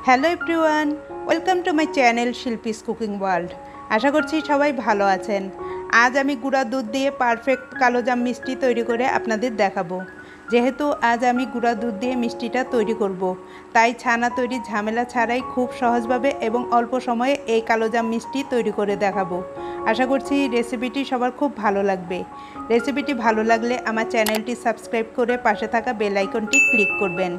Hello everyone, welcome to my channel Shilpi's cooking world. আশা করছি সবাই ভালো আছেন। আজ আমি গুঁড়া দুধ দিয়ে পারফেক্ট কালোজাম মিষ্টি তৈরি করে আপনাদের দেখাবো। যেহেতু আজ আমি গুঁড়া দুধ দিয়ে মিষ্টিটা তৈরি করব, তাই ছানা তৈরির ঝামেলা ছাড়াই খুব সহজভাবে এবং অল্প সময়ে এই কালোজাম মিষ্টি তৈরি করে দেখাবো। আশা করছি রেসিপিটি সবার খুব ভালো লাগবে। রেসিপিটি ভালো লাগলে আমার চ্যানেলটি সাবস্ক্রাইব করে পাশে থাকা বেল আইকনটি ক্লিক করবেন।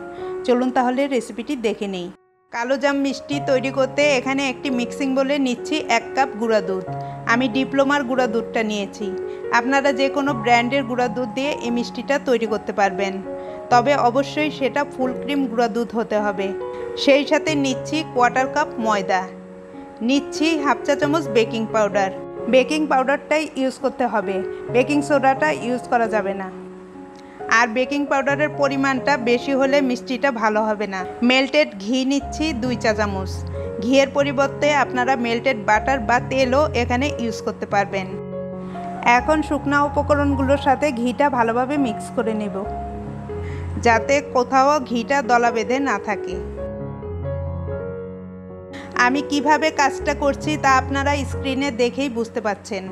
চলুন তাহলে রেসিপিটি দেখে নিই। কালোজাম মিষ্টি তৈরি করতে এখানে একটি মিক্সিং বোলে নিচ্ছি 1 কাপ গুঁড়া দুধ। আমি ডিপ্লোমার গুঁড়া দুধটা নিয়েছি। আপনারা যে কোনো ব্র্যান্ডের গুঁড়া দুধ দিয়ে এই মিষ্টিটা তৈরি করতে পারবেন, তবে অবশ্যই সেটা ফুল ক্রিম গুঁড়া দুধ হতে হবে। সেই সাথে নিচ্ছি 1/4 কাপ ময়দা, নিচ্ছি 1/2 চা চামচ বেকিং পাউডার। বেকিং পাউডারটাই ইউজ করতে হবে, বেকিং সোডাটা ইউজ করা যাবে না। আর বেকিং পাউডারের পরিমাণটা বেশি হলে মিষ্টিটা ভালো হবে না। মেল্টেড ঘি নিচ্ছি 2 চা চামচ। ঘিয়ের পরিবর্তে আপনারা মেল্টেড বাটার বা তেলও এখানে ইউজ করতে পারবেন। এখন শুকনো উপকরণগুলোর সাথে ঘিটা ভালোভাবে মিক্স করে নেব, যাতে কোথাও ঘিটা দলা বেঁধে না থাকে। আমি কিভাবে কাজটা করছি তা আপনারা স্ক্রিনে দেখেই বুঝতে পারছেন।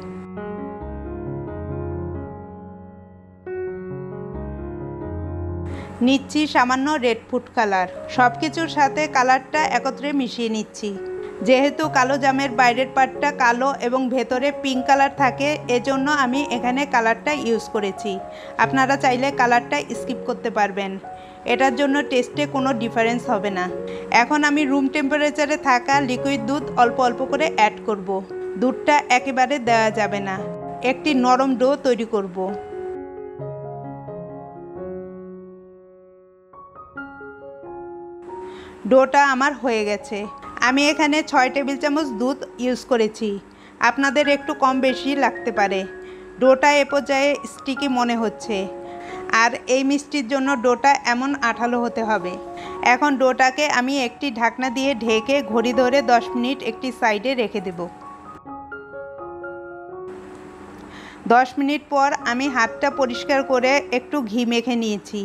নিচ্ছি সামান্য রেড ফুড কালার। সব কিছুর সাথে কালারটা একত্রে মিশিয়ে নিচ্ছি। যেহেতু কালো জামের বাইরের পার্টটা কালো এবং ভেতরে পিঙ্ক কালার থাকে, এজন্য আমি এখানে কালারটা ইউজ করেছি। আপনারা চাইলে কালারটা স্কিপ করতে পারবেন, এটার জন্য টেস্টে কোনো ডিফারেন্স হবে না। এখন আমি রুম টেম্পারেচারে থাকা লিকুইড দুধ অল্প অল্প করে অ্যাড করব। দুধটা একেবারে দেওয়া যাবে না, একটি নরম ডো তৈরি করব। ডোটা আমার হয়ে গেছে। আমি এখানে 6 টেবিল চামচ দুধ ইউজ করেছি, আপনাদের একটু কম বেশি লাগতে পারে। ডোটা এ পর্যায়ে স্টিকি মনে হচ্ছে, আর এই মিষ্টির জন্য ডোটা এমন আঠালো হতে হবে। এখন ডোটাকে আমি একটি ঢাকনা দিয়ে ঢেকে ঘড়ি ধরে 10 মিনিট একটি সাইডে রেখে দেব। 10 মিনিট পর আমি হাতটা পরিষ্কার করে একটু ঘি মেখে নিয়েছি।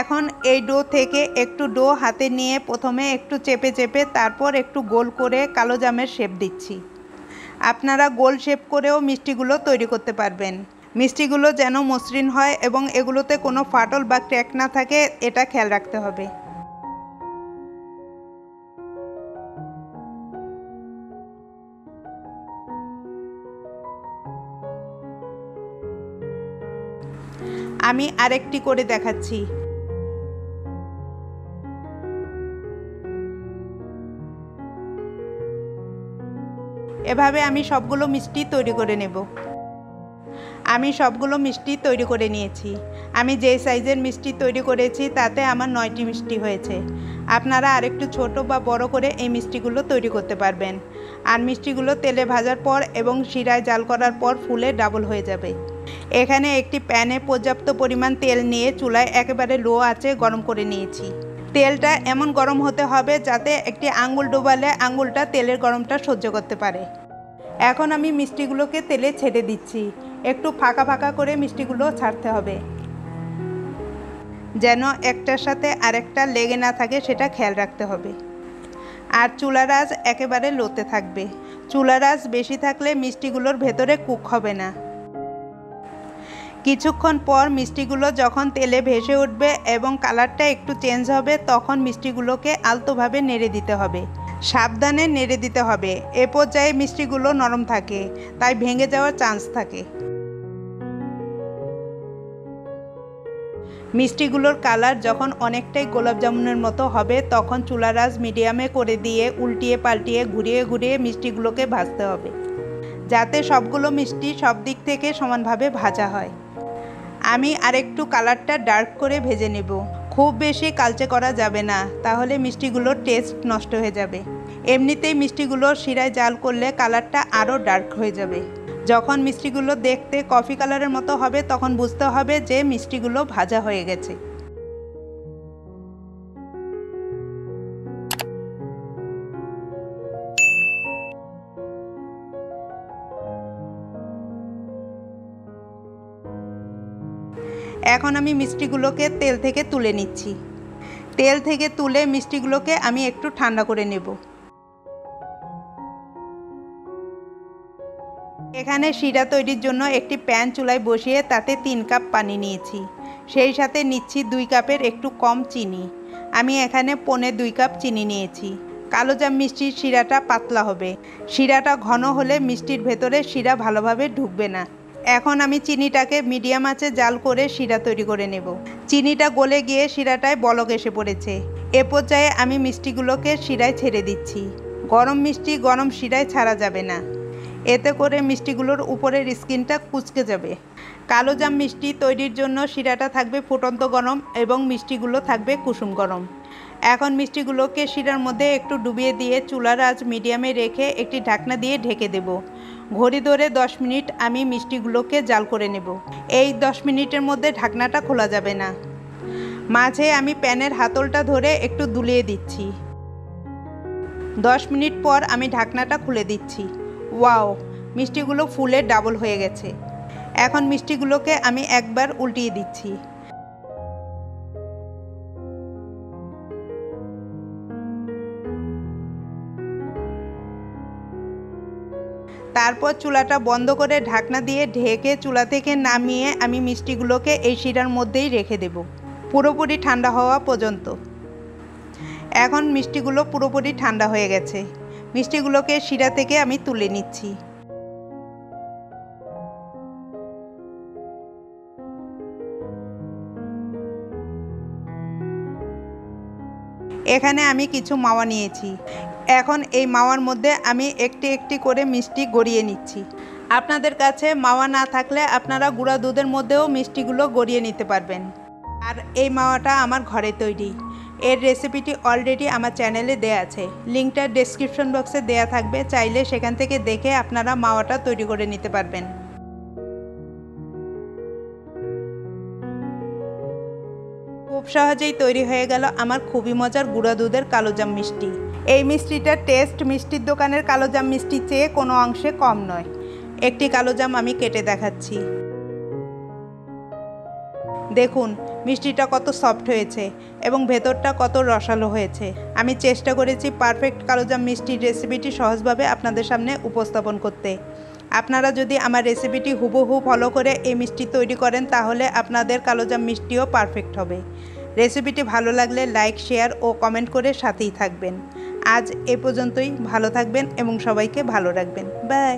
এখন এই ডো থেকে একটু ডো হাতে নিয়ে প্রথমে একটু চেপে চেপে তারপর একটু গোল করে কালো জামের শেপ দিচ্ছি। আপনারা গোল শেপ করেও মিষ্টিগুলো তৈরি করতে পারবেন। মিষ্টিগুলো যেন মসৃণ হয় এবং এগুলোতে কোনো ফাটল বা ক্র্যাক না থাকে, এটা খেয়াল রাখতে হবে। আমি আরেকটি করে দেখাচ্ছি। এভাবে আমি সবগুলো মিষ্টি তৈরি করে নেব। আমি সবগুলো মিষ্টি তৈরি করে নিয়েছি। আমি যে সাইজের মিষ্টি তৈরি করেছি তাতে আমার 9টি মিষ্টি হয়েছে। আপনারা আরেকটু ছোট বা বড় করে এই মিষ্টিগুলো তৈরি করতে পারবেন। আর মিষ্টিগুলো তেলে ভাজার পর এবং শিরায় জাল করার পর ফুলে ডাবল হয়ে যাবে। এখানে একটি প্যানে পর্যাপ্ত পরিমাণ তেল নিয়ে চুলায় একেবারে লো আঁচে গরম করে নিয়েছি। তেলটা এমন গরম হতে হবে যাতে একটি আঙুল ডোবালে আঙুলটা তেলের গরমটা সহ্য করতে পারে। এখন আমি মিষ্টিগুলোকে তেলে ছেড়ে দিচ্ছি। একটু ফাঁকা ফাঁকা করে মিষ্টিগুলো ছাড়তে হবে, যেন একটার সাথে আরেকটা লেগে না থাকে, সেটা খেয়াল রাখতে হবে। আর চুলার আঁচ একেবারে লোতে থাকবে। চুলার আঁচ বেশি থাকলে মিষ্টিগুলোর ভেতরে কুক হবে না। কিছুক্ষণ পর মিষ্টিগুলো যখন তেলে ভেসে উঠবে এবং কালারটা একটু চেঞ্জ হবে, তখন মিষ্টিগুলোকে আলতোভাবে নেড়ে দিতে হবে। সাবধানে নেড়ে দিতে হবে। এ পর্যায়ে মিষ্টিগুলো নরম থাকে, তাই ভেঙে যাওয়ার চান্স থাকে। মিষ্টিগুলোর কালার যখন অনেকটাই গোলাপ জামুনের মতো হবে, তখন চুলার আঁচ মিডিয়ামে করে দিয়ে উল্টিয়ে পাল্টিয়ে ঘুরিয়ে ঘুরিয়ে মিষ্টিগুলোকে ভাজতে হবে, যাতে সবগুলো মিষ্টি সব দিক থেকে সমানভাবে ভাজা হয়। আমি আরেকটু কালারটা ডার্ক করে ভেজে নেব। খুব বেশি কালচে করা যাবে না, তাহলে মিষ্টিগুলোর টেস্ট নষ্ট হয়ে যাবে। এমনিতেই মিষ্টিগুলো শিরায় জাল করলে কালারটা আরও ডার্ক হয়ে যাবে। যখন মিষ্টিগুলো দেখতে কফি কালারের মতো হবে, তখন বুঝতে হবে যে মিষ্টিগুলো ভাজা হয়ে গেছে। এখন আমি মিষ্টিগুলোকে তেল থেকে তুলে নিচ্ছি। তেল থেকে তুলে মিষ্টিগুলোকে আমি একটু ঠান্ডা করে নেব। এখানে শিরা তৈরির জন্য একটি প্যান চুলায় বসিয়ে তাতে 3 কাপ পানি নিয়েছি। সেই সাথে নিচ্ছি 2 কাপের একটু কম চিনি। আমি এখানে 1.25 কাপ চিনি নিয়েছি। কালোজাম মিষ্টির শিরাটা পাতলা হবে। শিরাটা ঘন হলে মিষ্টির ভেতরে শিরা ভালোভাবে ঢুকবে না। এখন আমি চিনিটাকে মিডিয়াম আঁচে জাল করে শিরা তৈরি করে নেব। চিনিটা গলে গিয়ে শিরাটায় বলক এসে পড়েছে। এ পর্যায়ে আমি মিষ্টিগুলোকে শিরায় ছেড়ে দিচ্ছি। গরম মিষ্টি গরম শিরায় ছাড়া যাবে না, এতে করে মিষ্টিগুলোর উপরের স্কিনটা কুঁচকে যাবে। কালোজাম মিষ্টি তৈরির জন্য শিরাটা থাকবে ফুটন্ত গরম এবং মিষ্টিগুলো থাকবে কুসুম গরম। এখন মিষ্টিগুলোকে শিরার মধ্যে একটু ডুবিয়ে দিয়ে চুলার আঁচ মিডিয়ামে রেখে একটি ঢাকনা দিয়ে ঢেকে দেব। ঘড়ি ধরে 10 মিনিট আমি মিষ্টিগুলোকে জাল করে নেব। এই 10 মিনিটের মধ্যে ঢাকনাটা খোলা যাবে না। মাঝে আমি প্যানের হাতলটা ধরে একটু দুলিয়ে দিচ্ছি। 10 মিনিট পর আমি ঢাকনাটা খুলে দিচ্ছি। ওয়াও, মিষ্টিগুলো ফুলে ডাবল হয়ে গেছে। এখন মিষ্টিগুলোকে আমি একবার উল্টিয়ে দিচ্ছি। তারপর চুলাটা বন্ধ করে ঢাকনা দিয়ে ঢেকে চুলা থেকে নামিয়ে আমি মিষ্টিগুলোকে এই শিরার মধ্যেই রেখে দেব পুরোপুরি ঠান্ডা হওয়া পর্যন্ত। এখন মিষ্টিগুলো পুরোপুরি ঠান্ডা হয়ে গেছে। মিষ্টিগুলোকে শিরা থেকে আমি তুলে নিচ্ছি। এখানে আমি কিছু মাওয়া নিয়েছি। এখন এই মাওয়ার মধ্যে আমি একটি একটি করে মিষ্টি গড়িয়ে নিচ্ছি। আপনাদের কাছে মাওয়া না থাকলে আপনারা গুঁড়া দুধের মধ্যেও মিষ্টিগুলো গড়িয়ে নিতে পারবেন। আর এই মাওয়াটা আমার ঘরে তৈরি। এর রেসিপিটি অলরেডি আমার চ্যানেলে দেয়া আছে, লিঙ্কটা ডেসক্রিপশন বক্সে দেয়া থাকবে। চাইলে সেখান থেকে দেখে আপনারা মাওয়াটা তৈরি করে নিতে পারবেন। খুব সহজেই তৈরি হয়ে গেল আমার খুবই মজার গুঁড়া দুধের কালোজাম মিষ্টি। এই মিষ্টিটার টেস্ট মিষ্টির দোকানের কালোজাম মিষ্টির চেয়ে কোনো অংশে কম নয়। একটি কালোজাম আমি কেটে দেখাচ্ছি। দেখুন মিষ্টিটা কত সফট হয়েছে এবং ভেতরটা কত রসালো হয়েছে। আমি চেষ্টা করেছি পারফেক্ট কালোজাম মিষ্টির রেসিপিটি সহজভাবে আপনাদের সামনে উপস্থাপন করতে। আপনারা যদি আমার রেসিপিটি হুবহু ফলো করে এই মিষ্টি তৈরি করেন তাহলে আপনাদের কালোজাম মিষ্টিও পারফেক্ট হবে। রেসিপিটি ভালো লাগলে লাইক, শেয়ার ও কমেন্ট করে সাথেই থাকবেন। আজ এ পর্যন্তই। ভালো থাকবেন এবং সবাইকে ভালো রাখবেন। বাই।